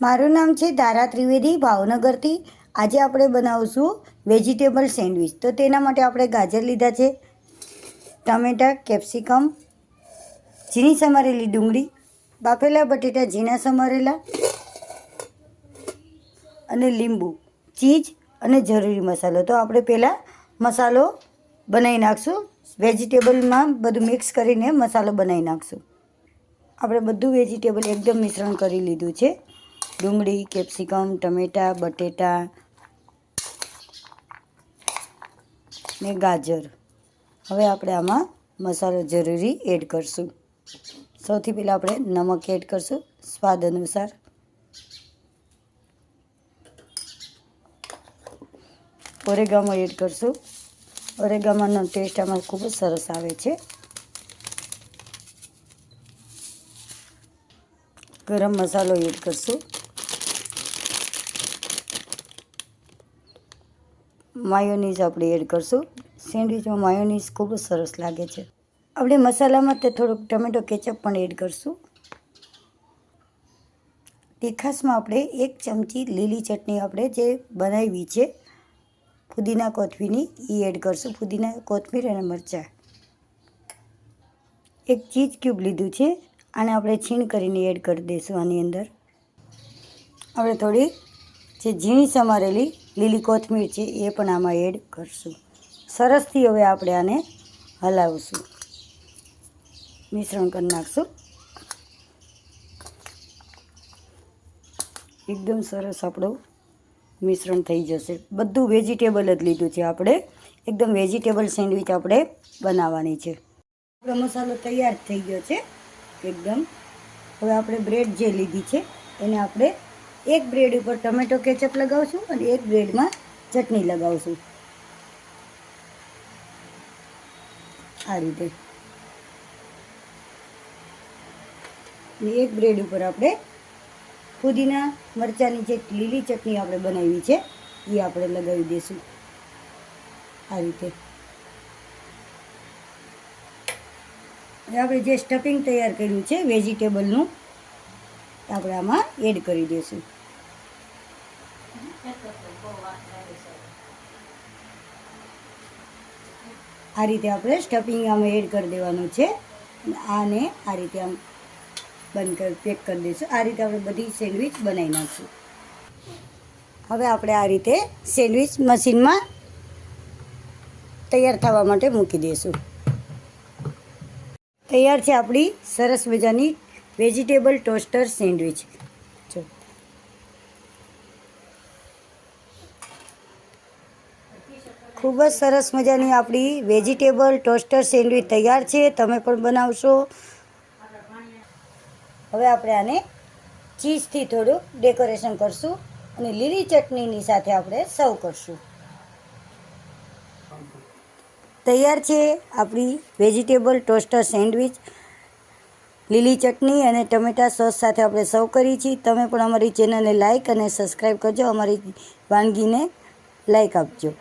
મારું નામ છે ધારા ત્રિવેદી, ભાવનગરથી. આજે આપણે બનાવીશું વેજીટેબલ સેન્ડવિચ. તો તેના માટે આપણે ગાજર લીધા છે, ટામેટાં, કેપ્સિકમ, ઝીણી સમારેલી ડુંગળી, બાફેલા બટેટા ઝીણા સમારેલા અને લીંબુ, ચીઝ અને જરૂરી મસાલો. તો આપણે પહેલાં મસાલો બનાવી નાખશું. વેજીટેબલમાં બધું મિક્સ કરીને મસાલો બનાવી નાખશું. આપણે બધું વેજીટેબલ એકદમ મિશ્રણ કરી લીધું છે. ડુંગળી, કેપ્સિકમ, ટમેટાં, બટેટા ને ગાજર. હવે આપણે આમાં મસાલો જરૂરી એડ કરશું. સૌથી પહેલાં આપણે નમક એડ કરશું સ્વાદ અનુસાર. ઓરેગામો એડ કરશું. ઓરેગામાનો ટેસ્ટ આમાં ખૂબ જ સરસ આવે છે. ગરમ મસાલો એડ કરશું. માયોનીઝ આપણે એડ કરશું. સેન્ડવિચમાં માયોનીઝ ખૂબ જ સરસ લાગે છે. આપણે મસાલામાં તે થોડુંક ટમેટો કેચઅપ પણ એડ કરશું. તીખાસમાં આપણે 1 ચમચી લીલી ચટણી આપણે જે બનાવી છે ફુદીના કોથમીરની એ એડ કરશું. ફુદીના કોથમીર અને મરચાં. 1 ચીઝ ક્યુબ લીધું છે, આને આપણે છીણ કરીને એડ કરી દઈશું. આની અંદર આપણે થોડી જે ઝીણી સમારેલી લીલી કોથમીર છે એ પણ આમાં એડ કરશું. સરસથી હવે આપણે આને હલાવશું, મિશ્રણ કરી નાખશું. એકદમ સરસ આપણું મિશ્રણ થઈ જશે. બધું વેજીટેબલ જ લીધું છે આપણે. એકદમ વેજીટેબલ સેન્ડવિચ આપણે બનાવવાની છે. આપણો મસાલો તૈયાર થઈ ગયો છે એકદમ. હવે આપણે બ્રેડ જે લીધી છે એને આપણે એક બ્રેડ ઉપર ટમેટો કેચઅપ લગાવશું અને એક બ્રેડમાં ચટણી લગાવશું. આ રીતે. અને એક બ્રેડ ઉપર આપણે ફુદીના મરચાંની જે લીલી ચટણી આપણે બનાવી છે એ આપણે લગાવી દઈશું. આ રીતે. આપણે જે સ્ટફિંગ તૈયાર કર્યું છે વેજીટેબલનું આપણે આમાં એડ કરી દઈશું. આ રીતે આપણે સ્ટફિંગ આમાં એડ કરી દેવાનું છે. આને આ રીતે આમ બંધ કરી પેક કરી દઈશું. આ રીતે આપણે બધી સેન્ડવિચ બનાવી નાખીશું. હવે આપણે આ રીતે સેન્ડવિચ મશીનમાં તૈયાર થવા માટે મૂકી દઈશું. તૈયાર છે આપણી સરસ મજાની વેજીટેબલ ટોસ્ટર સેન્ડવિચ. જો ખૂબ જ સરસ મજાની આપણી વેજીટેબલ ટોસ્ટર સેન્ડવિચ તૈયાર છે. તમે પણ બનાવશો. હવે આપણે આને ચીઝથી થોડું ડેકોરેશન કરશું અને લીલી ચટણીની સાથે આપણે સર્વ કરશું. તૈયાર છે આપણી વેજીટેબલ ટોસ્ટર સેન્ડવિચ. લીલી ચટણી અને ટમેટા સોસ સાથે આપણે સર્વ કરી છે. તમે પણ અમારી ચેનલને લાઇક અને સબસ્ક્રાઈબ કરજો. અમારી વાનગીને લાઇક આપજો.